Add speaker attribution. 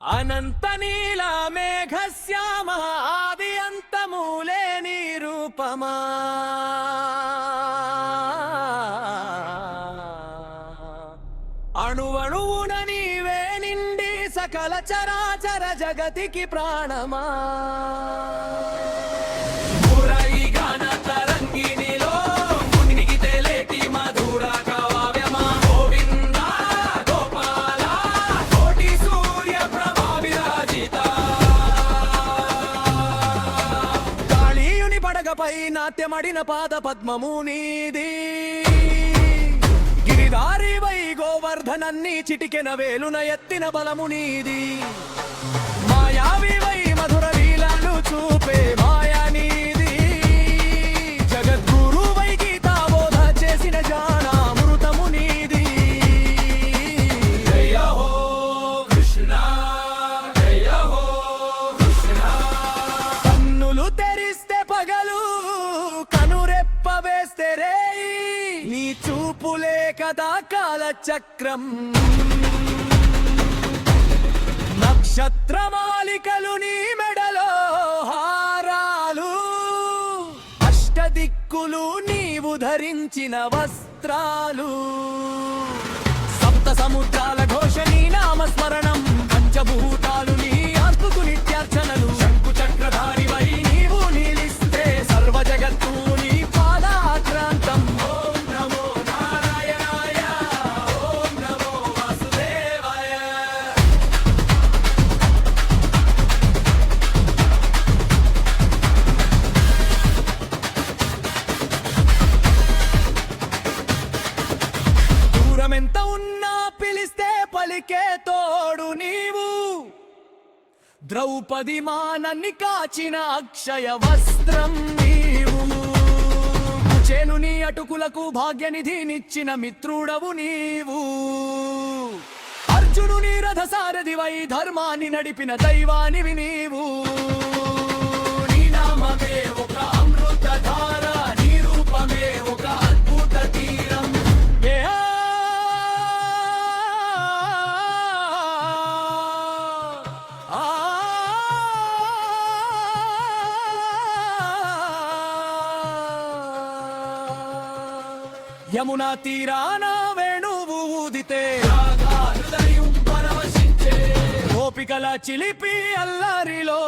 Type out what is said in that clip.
Speaker 1: అనంత నీల మేఘశ్యామ ఆది అంతమూలే నిరూపమా అణువణువున నీవే నిండి సకల చరాచర జగతికి ప్రాణమా పై నాట్యమడిన పాద పద్మము నీది గిరిదారి వై గోవర్ధనన్ని చిటికెన వేలున ఎత్తిన బలము నీది మాయావి వై మధుర లీలలు చూపే మాయా నీది జగద్గురు వై గీతా బోధ చేసిన జానామృతము నీది జయ హో కృష్ణ జయ హో కృష్ణ కన్నులు తెరిస్తే పగలు నీ చూపులే కదా కాలచక్రం నక్షత్రమాలికలు నీ మెడలో హారాలు అష్టదిక్కులు నీవు ధరించిన వస్త్రాలు సప్త సముద్రాల ఘోష నీ నామస్మరణం పంచభూతాలు నీ ఆత్మకు నిత్యార్చనలు శంకు చక్రధారి వై నీవు నీలిస్తే సర్వ జగత్తు నీ పాదాక్రాంతం ఎంత ఉన్నా పిలిస్తే పలికే తోడు నీవు ద్రౌపది మానన్ని కాచిన అక్షయ వస్త్రం నీవు చేనుని అటుకులకు భాగ్యనిధినిచ్చిన మిత్రుడవు నీవు అర్జునుని రథసారథివై ధర్మాన్ని నడిపిన దైవానివి నీవు నీ నామమే ఒక అమృతధార నీ రూపమే ఒక అద్భుత తీరం యమునా తీరాన వేణువు ఊదితే గోపికల చిలిపి అల్లరిలో